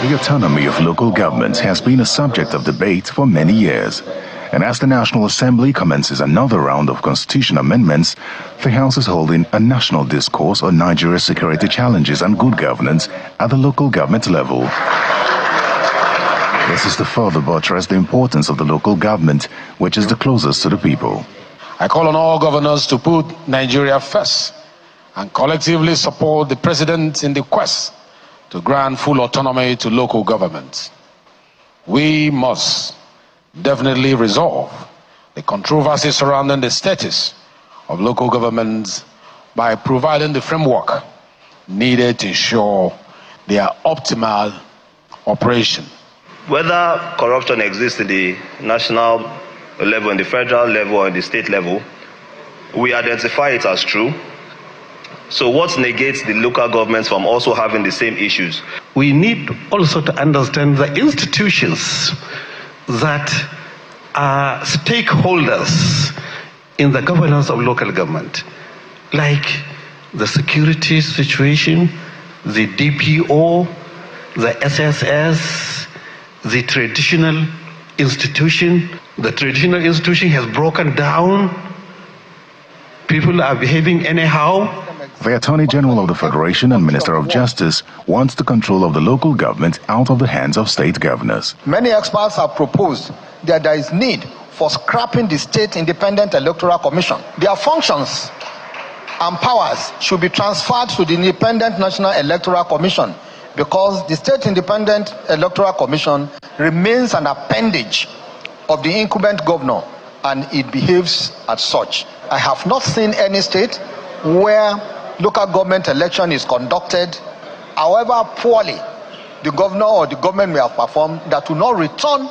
The autonomy of local governments has been a subject of debate for many years. And as the National Assembly commences another round of constitution amendments, the House is holding a national discourse on Nigeria's security challenges and good governance at the local government level. This is to further buttress the importance of the local government, which is the closest to the people. I call on all governors to put Nigeria first and collectively support the President in the quest to grant full autonomy to local governments. We must definitely resolve the controversy surrounding the status of local governments by providing the framework needed to ensure their optimal operation. Whether corruption exists at the national level, in the federal level, or in the state level, we identify it as true. So what negates the local governments from also having the same issues? We need also to understand the institutions that are stakeholders in the governance of local government, like the security situation, the DPO, the SSS, the traditional institution. The traditional institution has broken down. People are behaving anyhow. The Attorney General of the Federation and Minister of Justice wants the control of the local government out of the hands of state governors. Many experts have proposed that there is need for scrapping the State Independent Electoral Commission. Their functions and powers should be transferred to the Independent National Electoral Commission, because the State Independent Electoral Commission remains an appendage of the incumbent governor, and it behaves as such. I have not seen any state where local government election is conducted, however poorly the governor or the government may have performed, that will not return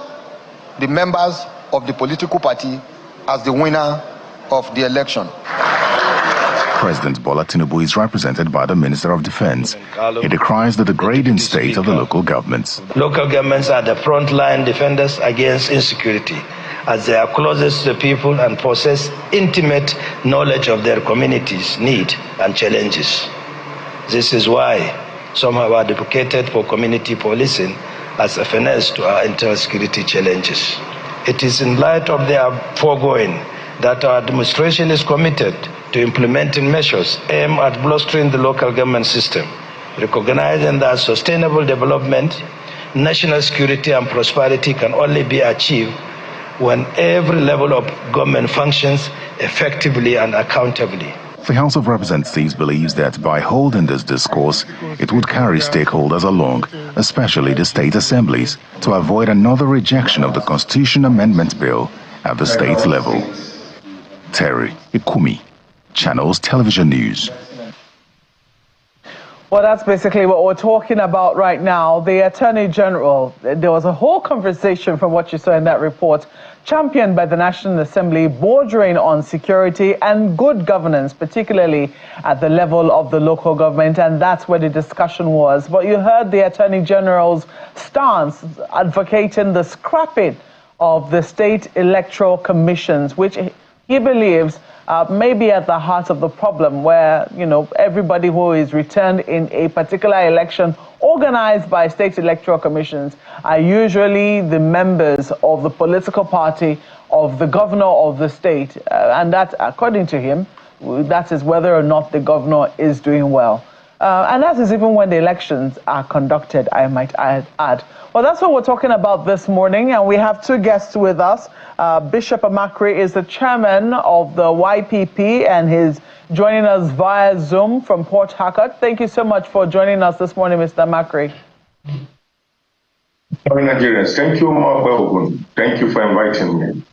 the members of the political party as the winner of the election. President Bola Tinubu is represented by the Minister of Defense. He decries the degrading state of the local governments. Local governments are the frontline defenders against insecurity, as they are closest to the people and possess intimate knowledge of their communities' needs and challenges. This is why some have advocated for community policing as a finesse to our internal security challenges. It is in light of their foregoing that our administration is committed to implementing measures aimed at bolstering the local government system, recognizing that sustainable development, national security and prosperity can only be achieved when every level of government functions effectively and accountably. The House of Representatives believes that by holding this discourse, it would carry stakeholders along, especially the state assemblies, to avoid another rejection of the Constitution Amendment Bill at the state level. Terry Ikumi, Channels Television News. Well, that's basically what we're talking about right now. The Attorney General, there was a whole conversation from what you saw in that report, championed by the National Assembly, bordering on security and good governance, particularly at the level of the local government, and that's where the discussion was. But you heard the Attorney General's stance advocating the scrapping of the state electoral commissions, which he believes may be at the heart of the problem, where, you know, everybody who is returned in a particular election organized by state electoral commissions are usually the members of the political party of the governor of the state. And that, according to him, that is whether or not the governor is doing well. And that is even when the elections are conducted, I might add. Well, that's what we're talking about this morning, and we have two guests with us. Bishop Amakiri is the chairman of the YPP, and he's joining us via Zoom from Port Harcourt. Thank you so much for joining us this morning, Mr. Amakiri. Nigerians, thank you, Mark. Thank you for inviting me.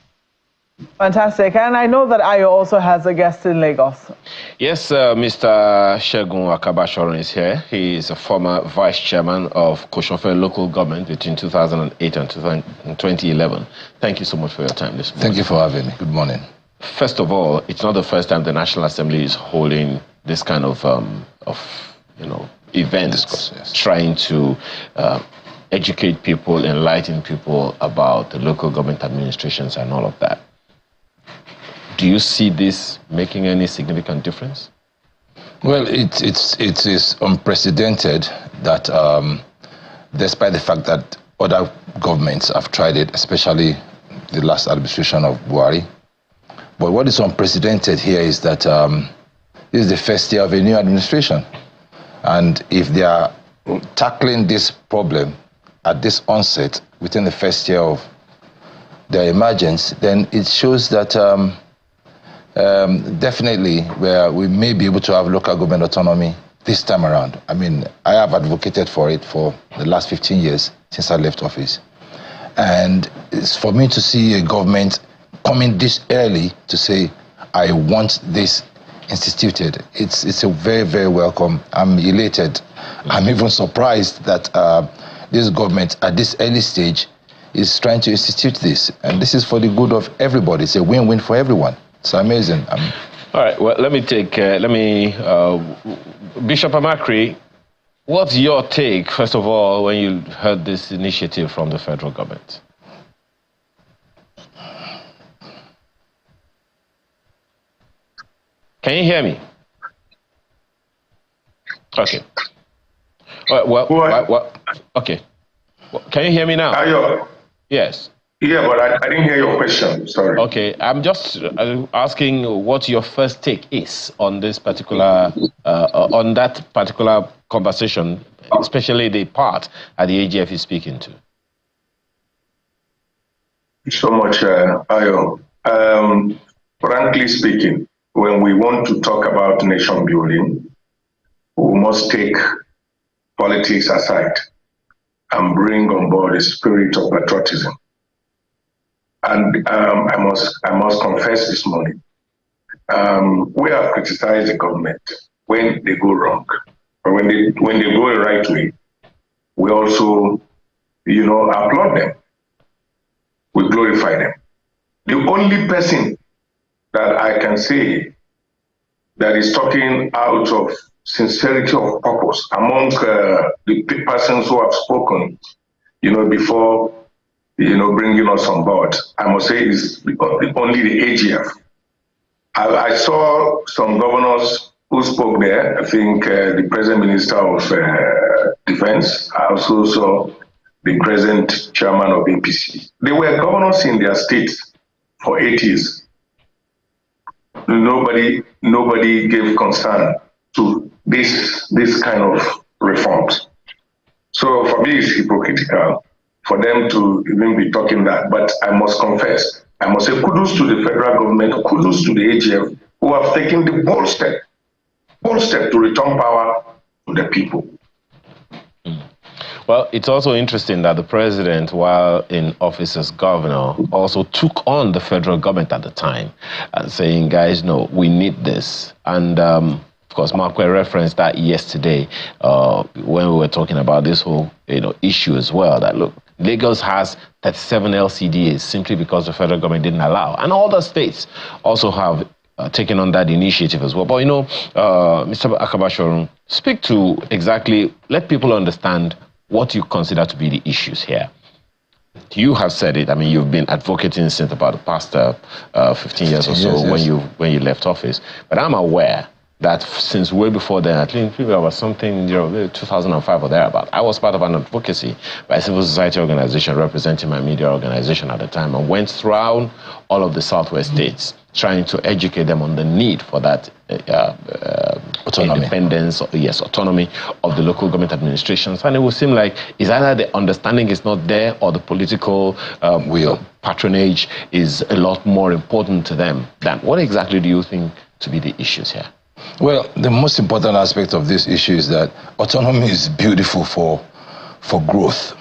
Fantastic. And I know that Ayo also has a guest in Lagos. Yes, Mr. Shegun Akabashoron is here. He is a former vice chairman of Koshofe local government between 2008 and 2011. Thank you so much for your time this morning. Thank you for having me. Good morning. First of all, it's not the first time the National Assembly is holding this kind of events, yes, trying to educate people, enlighten people about the local government administrations and all of that. Do you see this making any significant difference? Well, it is unprecedented that despite the fact that other governments have tried it, especially the last administration of Buhari. But what is unprecedented here is that this is the first year of a new administration. And if they are tackling this problem at this onset within the first year of their emergence, then it shows that definitely we may be able to have local government autonomy this time around. I mean, I have advocated for it for the last 15 years since I left office. And it's for me to see a government coming this early to say, I want this instituted. It's a very, very welcome. I'm elated. I'm even surprised that this government at this early stage is trying to institute this. And this is for the good of everybody. It's a win-win for everyone. It's amazing. All right, well, let me Bishop Amakiri, what's your take, first of all, when you heard this initiative from the federal government? Can you hear me? Okay. All right, okay. Well, can you hear me now? Yes. Yeah, but I didn't hear your question. Sorry. Okay, I'm just asking what your first take is on this particular, on that particular conversation, especially the part that the AGF is speaking to. So much, Ayo. Frankly speaking, when we want to talk about nation building, we must take politics aside and bring on board a spirit of patriotism. And I must confess this morning, we have criticized the government when they go wrong, but when they go the right way, we also, applaud them. We glorify them. The only person that I can say that is talking out of sincerity of purpose among the persons who have spoken, before bringing us on board, I must say is only the AGF. I saw some governors who spoke there. I think the present Minister of Defense. I also saw the present chairman of APC. They were governors in their states for 8 years. Nobody gave concern to this kind of reforms. So for me, it's hypocritical for them to even be talking that. But I must confess, I must say kudos to the federal government, kudos to the AGF, who have taken the bold step to return power to the people. Well, it's also interesting that the president, while in office as governor, also took on the federal government at the time and saying, guys, no, we need this. And of course, Mark referenced that yesterday when we were talking about this whole issue as well, that look, Lagos has 37 LCDs simply because the federal government didn't allow. And all the states also have taken on that initiative as well. But, Mr. Akabashorun, speak to exactly, let people understand what you consider to be the issues here. You have said it. I mean, you've been advocating since about the past 15 years or so when you left office. But I'm aware that since way before then, at least there was something, 2005 or thereabout, I was part of an advocacy by a civil society organization representing my media organization at the time and went throughout all of the Southwest states trying to educate them on the need for that autonomy. Independence, autonomy of the local government administrations. And it would seem like it's either the understanding is not there or the political patronage is a lot more important to them. Dan, what exactly do you think to be the issues here? Well, the most important aspect of this issue is that autonomy is beautiful for growth.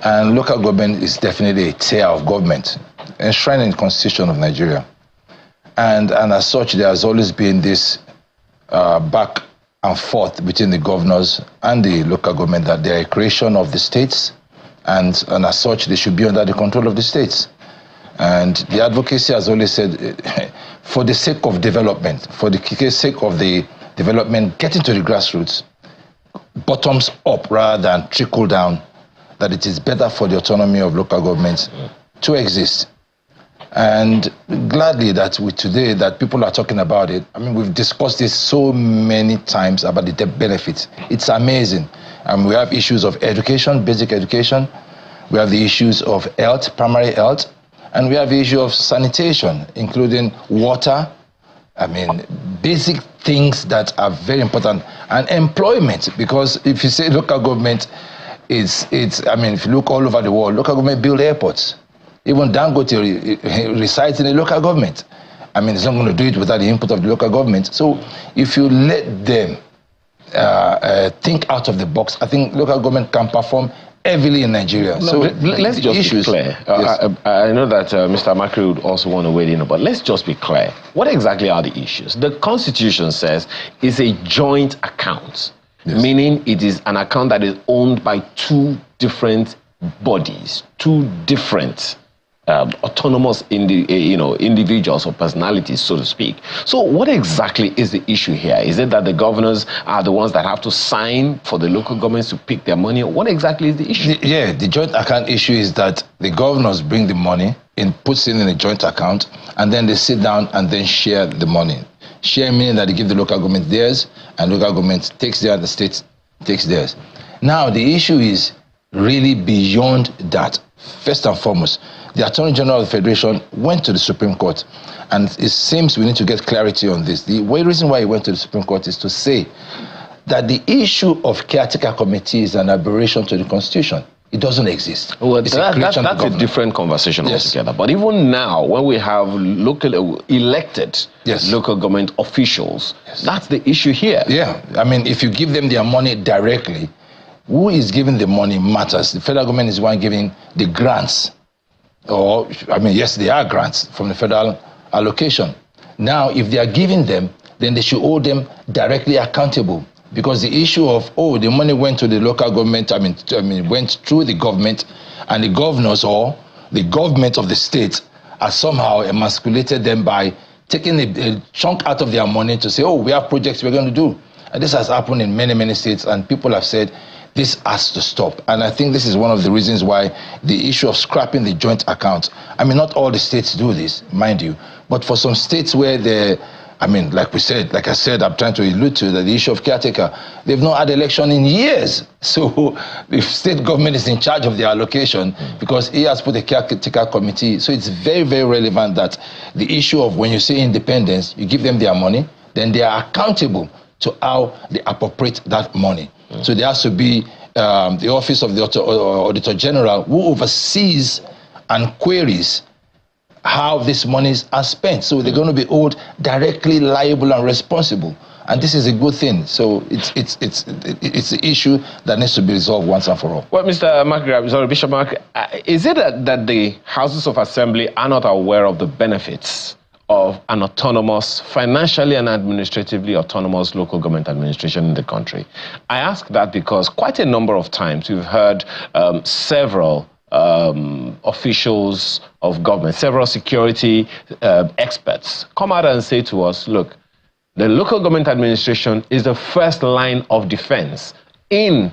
And local government is definitely a tier of government enshrined in the Constitution of Nigeria. And as such, there has always been this back and forth between the governors and the local government that they are a creation of the states, and as such, they should be under the control of the states. And the advocacy has always said, for the sake of development, for the sake of the development, getting to the grassroots, bottoms up rather than trickle down, that it is better for the autonomy of local governments to exist. And gladly that today that people are talking about it. I mean, we've discussed this so many times about the benefits. It's amazing. We have issues of education, basic education. We have the issues of health, primary health. And we have the issue of sanitation, including water. Basic things that are very important. And employment, because if you say local government, if you look all over the world, local government build airports. Even Dangote resides in a local government. It's not going to do it without the input of the local government. So if you let them think out of the box, I think local government can perform heavily in Nigeria. No, so let's just be clear. Yes. I know that Mr. Amakiri would also want to weigh in, but let's just be clear. What exactly are the issues? The Constitution says it's a joint account, meaning it is an account that is owned by two different bodies, two different autonomous individuals or personalities, so to speak. So what exactly is the issue here? Is it that the governors are the ones that have to sign for the local governments to pick their money? What exactly is the issue? The joint account issue is that the governors bring the money and puts it in a joint account, and then they sit down and then share the money. Share meaning that they give the local government theirs, and local government takes theirs, the state takes theirs. Now the issue is really beyond that. First and foremost, the Attorney General of the Federation went to the Supreme Court, and it seems we need to get clarity on this. The reason why he went to the Supreme Court is to say that the issue of caretaker committee is an aberration to the Constitution. It doesn't exist. Well, that's a different conversation altogether. But even now, when we have elected local government officials, that's the issue here. Yeah, if you give them their money directly, who is giving the money matters. The federal government is the one giving the grants. Yes, they are grants from the federal allocation. Now, if they are giving them, then they should hold them directly accountable. Because the issue of, the money went to the local government, went through the government, and the governors or the government of the state has somehow emasculated them by taking a chunk out of their money to say, we have projects we're going to do. And this has happened in many, many states, and people have said, this has to stop. And I think this is one of the reasons why the issue of scrapping the joint account, not all the states do this, mind you, but for some states where like I said, I'm trying to allude to that the issue of caretaker, they've not had election in years. So the state government is in charge of the allocation because he has put a caretaker committee. So it's very, very relevant that the issue of when you say independence, you give them their money, then they are accountable to how they appropriate that money. So there has to be the Office of the Auditor General who oversees and queries how these monies are spent. So they're going to be held directly liable and responsible. And this is a good thing. So it's the issue that needs to be resolved once and for all. Well, Mr. Amakiri, Bishop Mark, is it that the Houses of Assembly are not aware of the benefits of an autonomous, financially and administratively autonomous local government administration in the country? I ask that because quite a number of times we've heard several officials of government, several security experts come out and say to us, look, the local government administration is the first line of defense in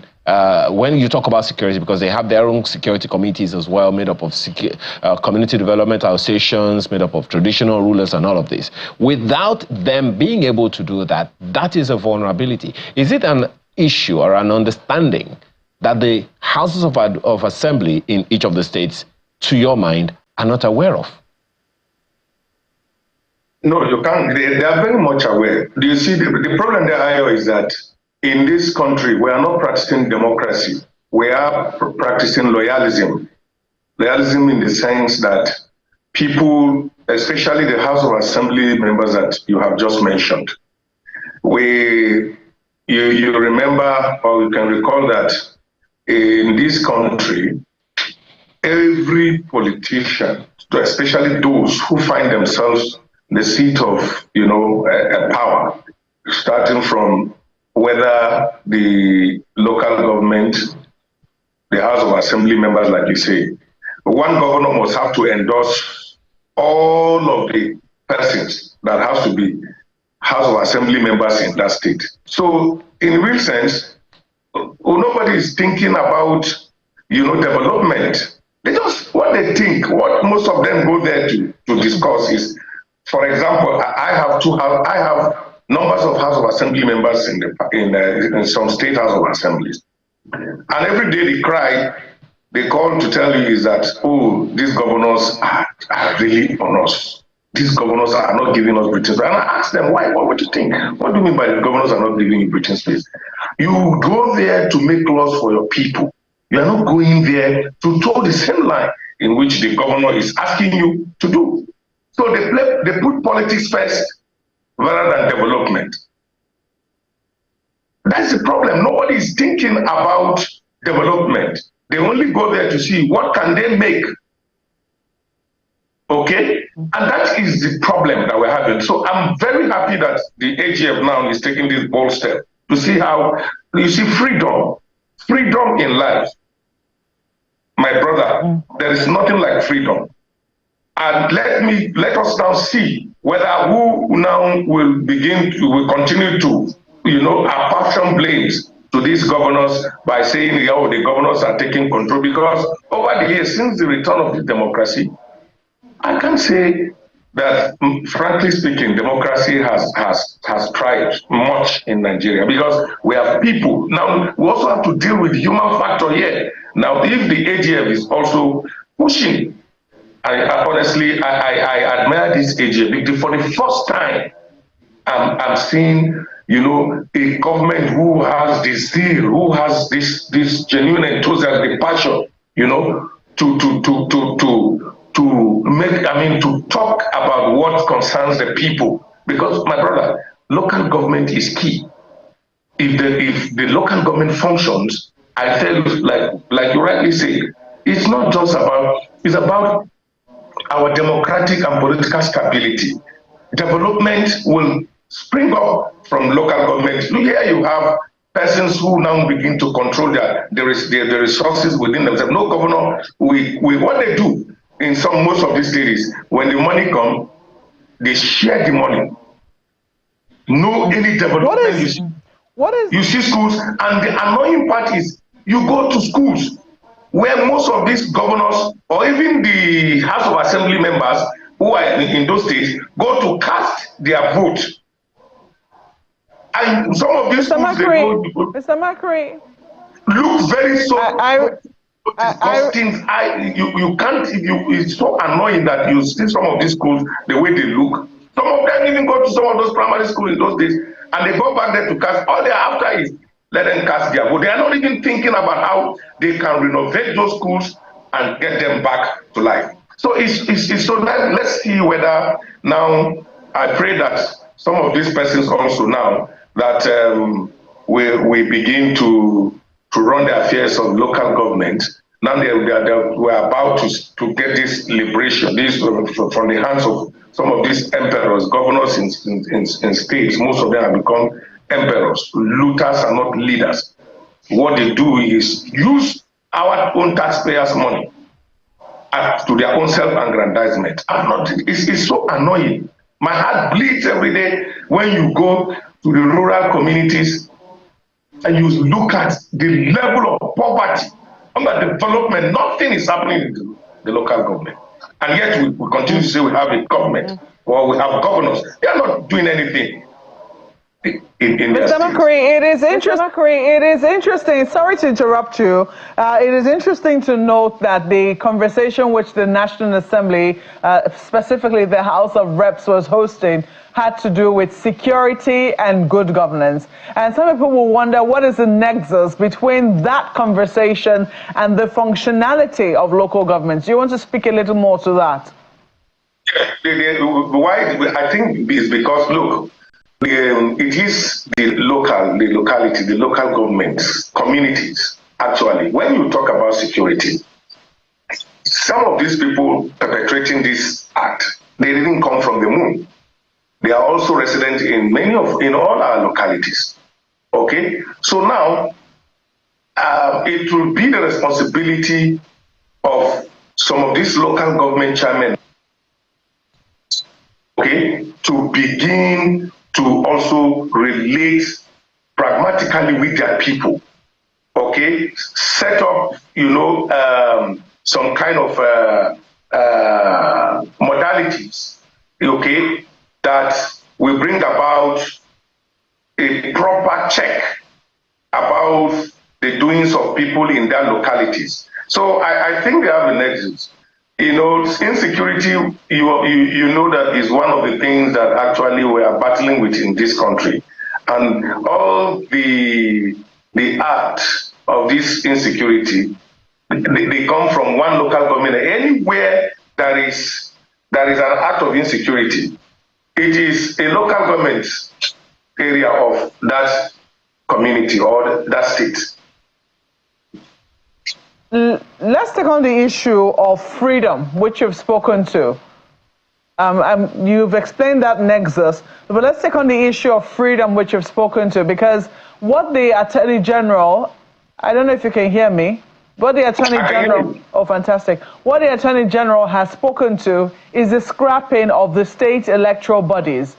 when you talk about security, because they have their own security committees as well, made up of community development associations, made up of traditional rulers and all of this. Without them being able to do that, that is a vulnerability. Is it an issue or an understanding that the Houses of Assembly in each of the states, to your mind, are not aware of? No, you can't. They are very much aware. Do you see, the problem there, Ayo, is that in this country, we are not practicing democracy. We are practicing loyalism. Loyalism in the sense that people, especially the House of Assembly members that you have just mentioned, you remember, or you can recall that in this country, every politician, especially those who find themselves in the seat of, power, starting from whether the local government, the House of Assembly members, like you say, one governor must have to endorse all of the persons that have to be House of Assembly members in that state. So, in real sense, nobody is thinking about, development. They just, what they think, what most of them go there to discuss is, for example, I have numbers of House of Assembly members in some state House of Assemblies. And every day they cry, they call to tell you is that, oh, these governors are really on us. These governors are not giving us breathing space. And I ask them, why? What do you think? What do you mean by the governors are not giving you breathing space? You go there to make laws for your people. You are not going there to toe the same line in which the governor is asking you to do. So they put politics first rather than development. That's the problem. Nobody is thinking about development. They only go there to see what can they make. Okay? And that is the problem that we're having. So I'm very happy that the AGF now is taking this bold step to see how, you see, freedom in life. My brother, there is nothing like freedom. And let us now see whether who now will continue to, apportion blames to these governors by saying, oh, the governors are taking control. Because over the years, since the return of the democracy, I can say that, frankly speaking, democracy has thrived much in Nigeria because we have people. Now, we also have to deal with the human factor here. Now, if the AGF is also pushing, honestly, I admire this AGF. For the first time, I'm seeing, a government who has this zeal, who has this genuine enthusiasm, the passion, to talk about what concerns the people. Because, my brother, local government is key. If the local government functions, I tell you, like you rightly say, it's not just it's about our democratic and political stability. Development will spring up from local government. Here you have persons who now begin to control the resources within themselves. No governor, what they do in most of these cities, when the money comes, they share the money. No any development. You see schools, and the annoying part is you go to schools where most of these governors or even the House of Assembly members who are in those states go to cast their vote. And some of these schools, Mr. Amakiri, look very disgusting. You can't. It's so annoying that you see some of these schools the way they look. Some of them even go to some of those primary schools in those days, and they go back there to cast. All they are after is let them cast their vote. They are not even thinking about how they can renovate those schools and get them back to life. So let's see whether now, I pray that some of these persons also now that we begin to run the affairs of local government. Now we're about to get this liberation, from the hands of some of these emperors, governors in states. Most of them have become emperors. Looters are not leaders. What they do is use our own taxpayers' money to their own self-aggrandizement. It's so annoying. My heart bleeds every day when you go to the rural communities and you look at the level of poverty, underdevelopment. Nothing is happening in the local government. And yet we continue to say we have a government or we have governors. They are not doing anything. Mr. Amakiri, it is interesting. Sorry to interrupt you. It is interesting to note that the conversation which the National Assembly, specifically the House of Reps, was hosting had to do with security and good governance. And some people will wonder what is the nexus between that conversation and the functionality of local governments. Do you want to speak a little more to that? Why? I think it's because, look, it is the locality, the local governments, communities. Actually, when you talk about security, some of these people perpetrating this act, they didn't come from the moon. They are also resident in all our localities. Okay, so now it will be the responsibility of some of these local government chairmen, okay, to begin to also relate pragmatically with their people, okay? Set up, some kind of modalities, okay, that will bring about a proper check about the doings of people in their localities. So I think they have an exit. You know, insecurity, you know that is one of the things that actually we are battling with in this country. And all the art of this insecurity, they come from one local government. Anywhere there is an act of insecurity, it is a local government area of that community or that state. Let's take on the issue of freedom, which you've spoken to. You've explained that nexus, but let's take on the issue of freedom, which you've spoken to, because what the Attorney General, I don't know if you can hear me, what the Attorney General, oh fantastic, what the Attorney General has spoken to is the scrapping of the state electoral bodies.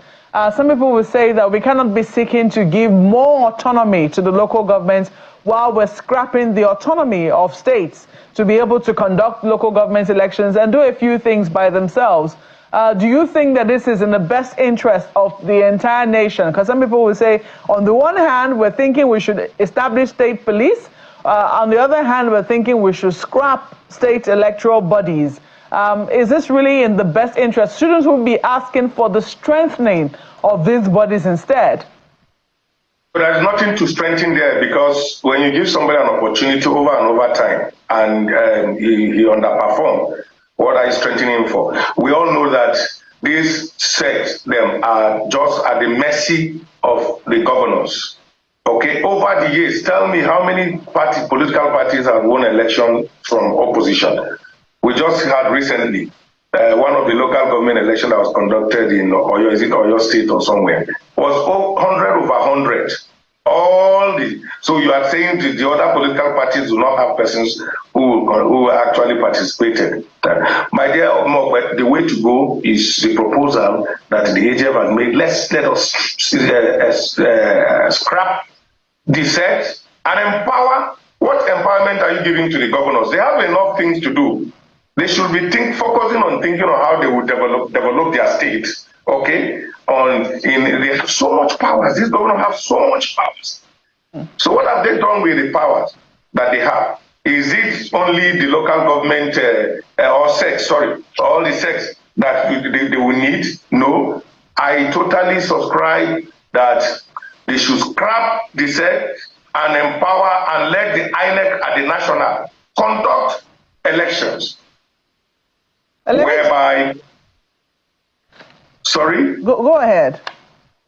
Some people will say that we cannot be seeking to give more autonomy to the local governments while we're scrapping the autonomy of states to be able to conduct local government elections and do a few things by themselves. Do you think that this is in the best interest of the entire nation? Because some people will say, on the one hand, we're thinking we should establish state police. On the other hand, we're thinking we should scrap state electoral bodies. Is this really in the best interest? Students will be asking for the strengthening of these bodies instead. But there's nothing to strengthen there, because when you give somebody an opportunity over and over time and he underperforms, what are you strengthening him for? We all know that these sects, them are just at the mercy of the governors. Okay, over the years, tell me how many political parties have won election from opposition. We just had recently one of the local government elections that was conducted in Oyo, is it Oyo State or somewhere, was 100 over 100. So you are saying the other political parties do not have persons who actually participated. My dear Omok, the way to go is the proposal that the AGF has made. Let us scrap the set and empower. What empowerment are you giving to the governors? They have enough things to do. They should be focusing on thinking on how they would develop their states. Okay, they have so much powers. These governors have so much powers. So what have they done with the powers that they have? Is it only the local government or sex? Sorry, all the sex that they will need? No, I totally subscribe that they should scrap the sex and empower and let the INEC at the national conduct elections. Whereby, sorry? Go ahead.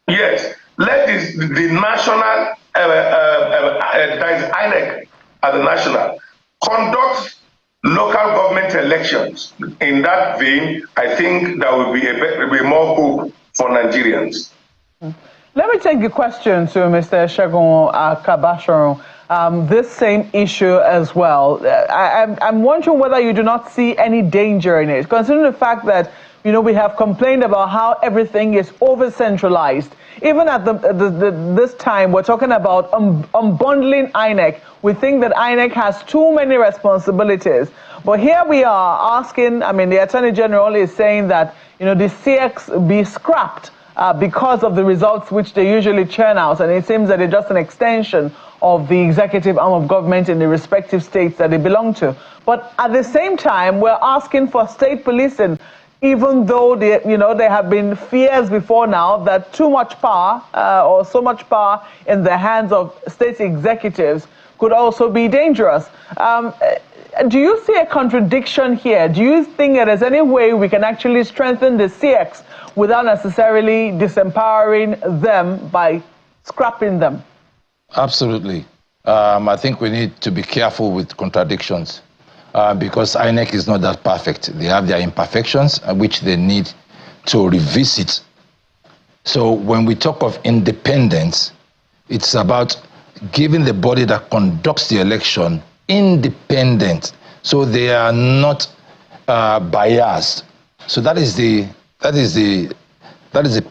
Yes, let the national, that is INEC at the national, conduct local government elections. In that vein, I think there will be more hope for Nigerians. Let me take the question to Mr. Segun Kabasharon. This same issue as well. I'm wondering whether you do not see any danger in it, considering the fact that, you know, we have complained about how everything is over-centralized. Even at this time, we're talking about unbundling INEC. We think that INEC has too many responsibilities. But here we are asking, I mean, the Attorney General is saying that, you know, the SIEC be scrapped because of the results which they usually churn out. And it seems that it's just an extension of the executive arm of government in the respective states that they belong to. But at the same time, we're asking for state policing, even though there have been fears before now that too much power or so much power in the hands of state executives could also be dangerous. Do you see a contradiction here? Do you think that there's any way we can actually strengthen the SIECs without necessarily disempowering them by scrapping them? Absolutely. I think we need to be careful with contradictions because INEC is not that perfect. They have their imperfections, which they need to revisit. So when we talk of independence, it's about giving the body that conducts the election independent, so they are not biased. So that is the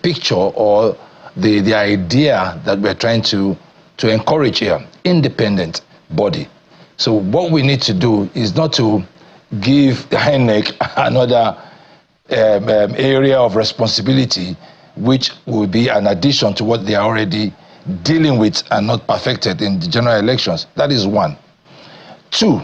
picture or the idea that we're trying to encourage here, independent body. So what we need to do is not to give the INEC another area of responsibility, which will be an addition to what they are already dealing with are not perfected in the general elections. That is one. Two,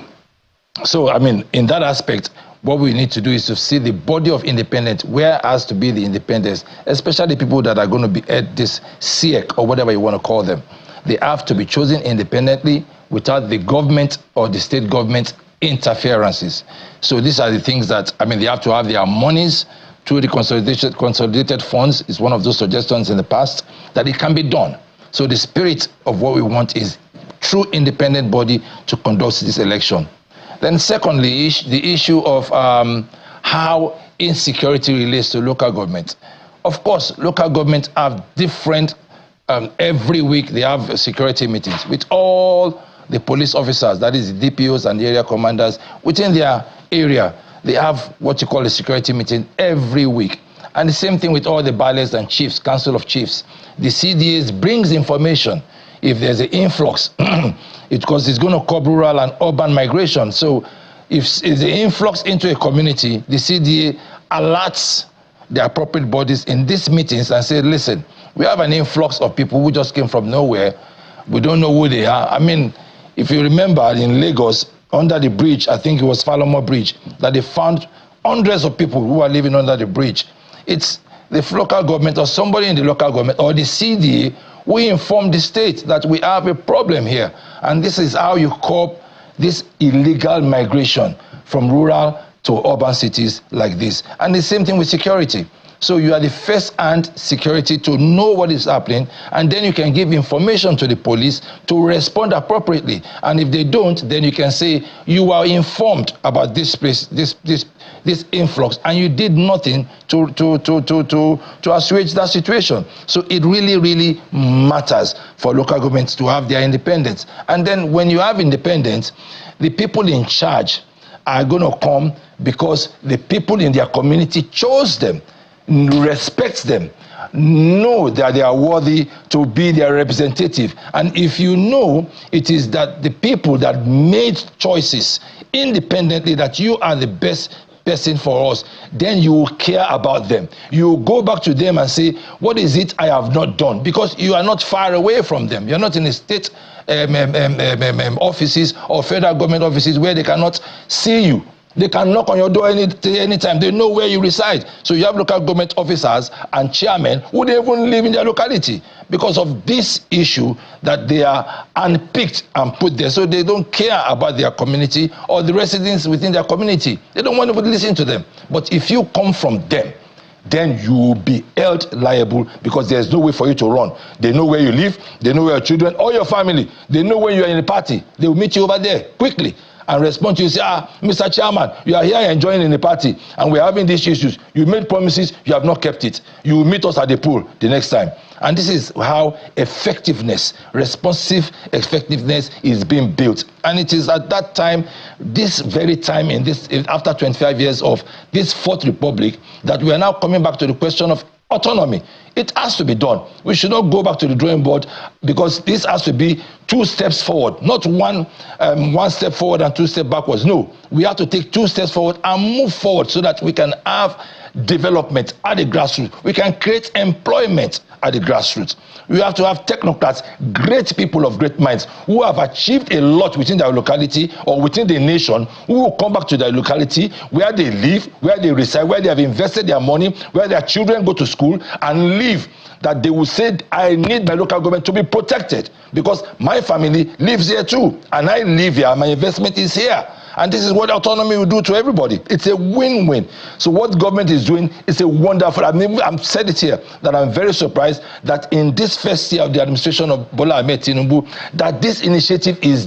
so I mean, in that aspect, what we need to do is to see the body of independence, where has to be the independence, especially people that are going to be at this SIEC or whatever you want to call them. They have to be chosen independently without the government or the state government interferences. So these are the things that, I mean, they have to have their monies through the consolidated funds. Is one of those suggestions in the past that it can be done. So the spirit of what we want is true independent body to conduct this election. Then secondly, the issue of how insecurity relates to local government. Of course, local governments have different, every week they have security meetings with all the police officers, that is the DPOs and the area commanders within their area. They have what you call a security meeting every week. And the same thing with all the bailies and chiefs, council of chiefs. The CDAs brings information if there's an influx, because it's going to curb rural and urban migration. So if there's an influx into a community, the CDA alerts the appropriate bodies in these meetings and say, listen, we have an influx of people who just came from nowhere. We don't know who they are. I mean, if you remember in Lagos, under the bridge, I think it was Falomo Bridge, that they found hundreds of people who are living under the bridge. It's the local government or somebody in the local government or the CDA we inform the state that we have a problem here. And this is how you curb this illegal migration from rural to urban cities like this. And the same thing with security. So you are the first-hand security to know what is happening, and then you can give information to the police to respond appropriately. And if they don't, then you can say you are informed about this place, this influx, and you did nothing to assuage that situation. So it really, really matters for local governments to have their independence. And then when you have independence, the people in charge are going to come because the people in their community chose them, respect them, know that they are worthy to be their representative. And if you know it is that the people that made choices independently that you are the best person for us, then you will care about them. You will go back to them and say, what is it I have not done? Because you are not far away from them. You're not in the state offices or federal government offices where they cannot see you. They can knock on your door anytime. They know where you reside. So you have local government officers and chairmen who don't even live in their locality because of this issue that they are unpicked and put there. So they don't care about their community or the residents within their community. They don't want to listen to them. But if you come from them, then you will be held liable because there's no way for you to run. They know where you live. They know where your children or your family. They know when you are in a party. They will meet you over there quickly and respond to you, say, Mr. Chairman, you are here enjoying in the party and we're having these issues. You made promises, you have not kept it. You will meet us at the pool the next time. And this is how effectiveness, responsive effectiveness is being built. And it is at that time, this very time, after 25 years of this Fourth Republic, that we are now coming back to the question of autonomy. It has to be done. We should not go back to the drawing board because this has to be 2 steps forward, not one step forward and 2 steps backwards. No, we have to take 2 steps forward and move forward so that we can have development at the grassroots. We can create employment at the grassroots. We have to have technocrats, great people of great minds who have achieved a lot within their locality or within the nation, who will come back to their locality where they live, where they reside, where they have invested their money, where their children go to school and live, that they will say, I need my local government to be protected because my family lives here too and I live here, my investment is here. And this is what autonomy will do to everybody. It's a win-win. So what government is doing is a wonderful, I've said it here, that I'm very surprised that in this first year of the administration of Bola Ahmed Tinubu, that this initiative is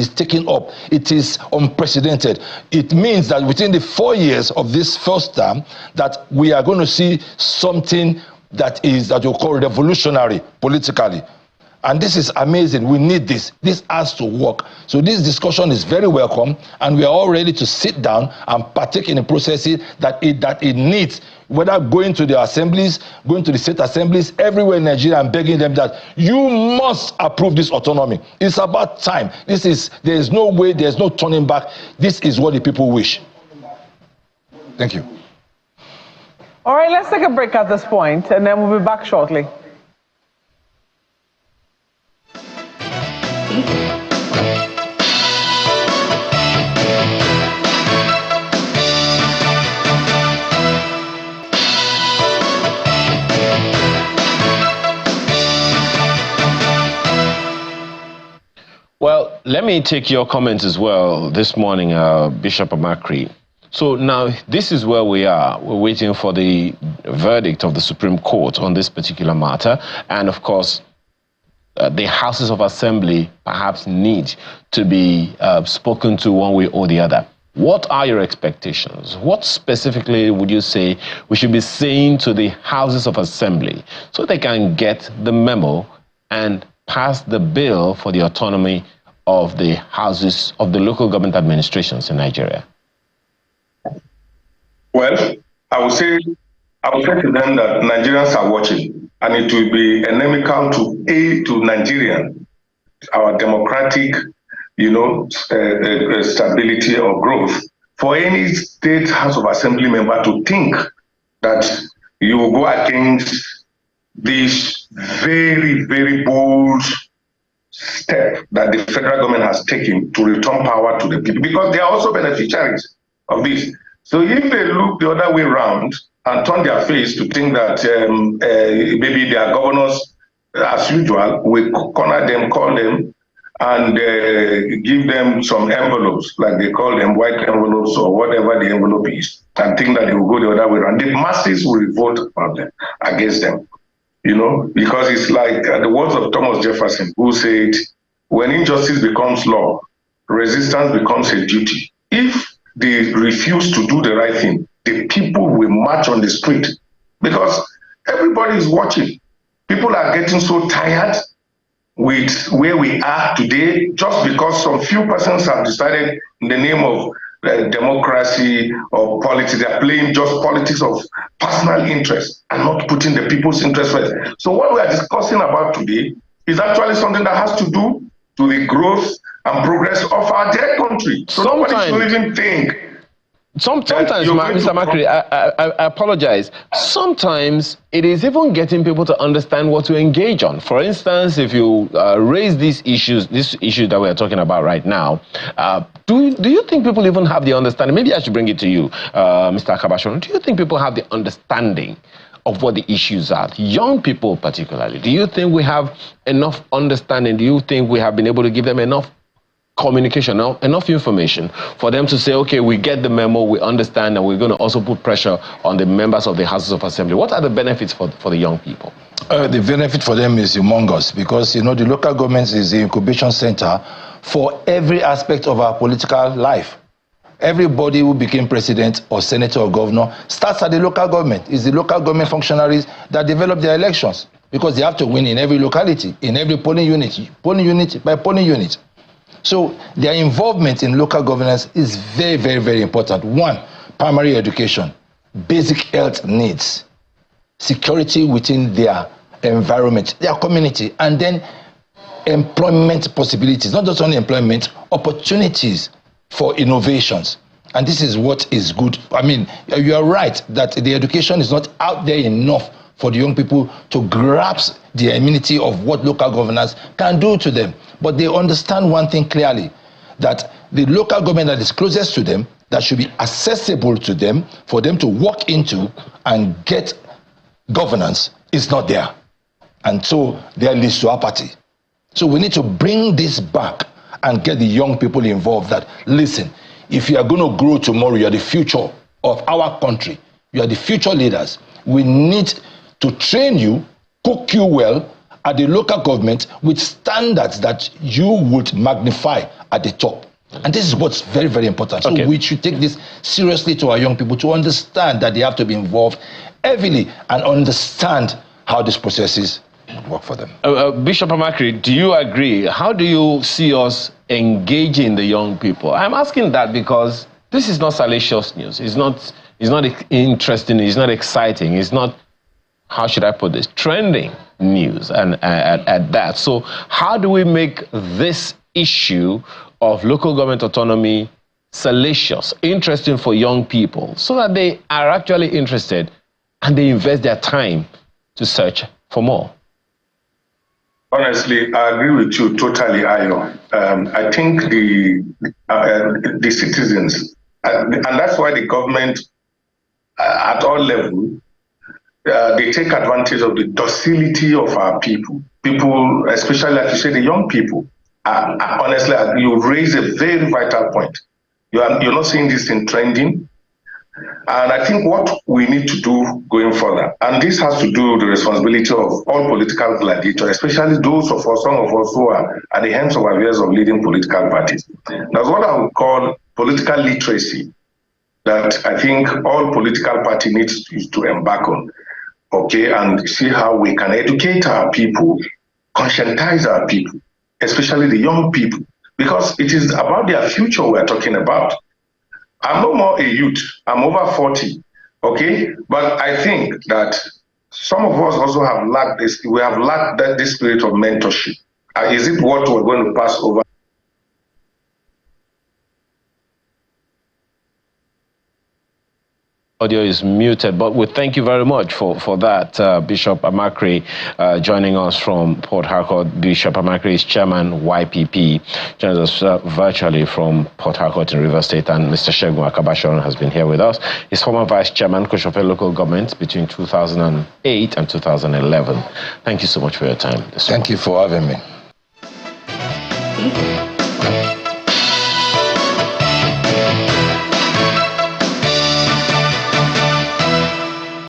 taken up. It is unprecedented. It means that within the 4 years of this first term, that we are going to see something that we'll call revolutionary politically. And this is amazing. We need this. This has to work. So this discussion is very welcome, and we are all ready to sit down and partake in the processes that it needs, whether going to the assemblies, going to the state assemblies, everywhere in Nigeria, and begging them that you must approve this autonomy. It's about time. There is no way, there's no turning back. This is what the people wish. Thank you. All right, let's take a break at this point, and then we'll be back shortly. Let me take your comments as well this morning, Bishop Amakiri. So now this is where we are. We're waiting for the verdict of the Supreme Court on this particular matter. And of course, the Houses of Assembly perhaps need to be spoken to one way or the other. What are your expectations? What specifically would you say we should be saying to the Houses of Assembly so they can get the memo and pass the bill for the autonomy of the houses of the local government administrations in Nigeria? Well, I would say to them that Nigerians are watching, and it will be inimical to Nigerian, our democratic, stability or growth, for any state House of Assembly member to think that you will go against this very, very bold step that the federal government has taken to return power to the people, because they are also beneficiaries of this. So if they look the other way around and turn their face to think that maybe their governors, as usual, will corner them, call them, and give them some envelopes, like they call them white envelopes or whatever the envelope is, and think that they will go the other way around, the masses will revolt against them. Because it's like the words of Thomas Jefferson, who said, when injustice becomes law, resistance becomes a duty. If they refuse to do the right thing, the people will march on the street, because everybody is watching. People are getting so tired with where we are today, just because some few persons have decided in the name of democracy or politics, they're playing just politics of personal interest and not putting the people's interest first. So what we are discussing about today is actually something that has to do to the growth and progress of our dear country. So nobody should even think. Sometimes, Mr. Amakiri, I apologize. Sometimes it is even getting people to understand what to engage on. For instance, if you raise these issues that we are talking about right now, do you think people even have the understanding? Maybe I should bring it to you, Mr. Akabashon. Do you think people have the understanding of what the issues are? Young people particularly. Do you think we have enough understanding? Do you think we have been able to give them enough communication, enough information for them to say, okay, we get the memo, we understand, and we're going to also put pressure on the members of the Houses of Assembly? What are the benefits for the young people? The benefit for them is humongous, because, the local government is the incubation center for every aspect of our political life. Everybody who became president or senator or governor starts at the local government. It's the local government functionaries that develop their elections, because they have to win in every locality, in every polling unit by polling unit. So their involvement in local governance is very, very, very important. One, primary education, basic health needs, security within their environment, their community, and then employment possibilities, not just only employment, opportunities for innovations. And this is what is good. I mean, you are right that the education is not out there enough for the young people to grasp the amenity of what local governance can do to them. But they understand one thing clearly, that the local government that is closest to them, that should be accessible to them, for them to walk into and get governance, is not there. And so there leads to apathy. So we need to bring this back and get the young people involved, that, listen, if you are going to grow tomorrow, you are the future of our country, you are the future leaders. We need to train you, cook you well at the local government with standards that you would magnify at the top. And this is what's very, very important. So we should take this seriously to our young people, to understand that they have to be involved heavily and understand how these processes work for them. Bishop Amakiri, do you agree? How do you see us engaging the young people? I'm asking that because this is not salacious news. It's not interesting. It's not exciting. It's not, how should I put this, trending news and at that. So how do we make this issue of local government autonomy salacious, interesting for young people, so that they are actually interested and they invest their time to search for more? Honestly, I agree with you totally, Ayo. I think the citizens, and that's why the government at all levels, they take advantage of the docility of our people. People, especially like you say, the young people, honestly, you raise a very vital point. You're not seeing this in trending. And I think what we need to do going further, and this has to do with the responsibility of all political gladiators, especially those of us, some of us who are at the hands of affairs of leading political parties. That's what I would call political literacy, that I think all political party needs to embark on, okay, and see how we can educate our people, conscientize our people, especially the young people, because it is about their future we're talking about. I'm no more a youth, I'm over 40, okay? But I think that some of us also have lacked this, we have lacked this spirit of mentorship. Is it what we're going to pass over? Audio is muted, but we thank you very much for that. Bishop Amakiri joining us from Port Harcourt. Bishop Amakiri is chairman, YPP, joins us virtually from Port Harcourt in Rivers State, and Mr. Segun Akabashoron has been here with us. He's former vice chairman, Koshofe local government between 2008 and 2011. Thank you so much for your time. Thank you for having me.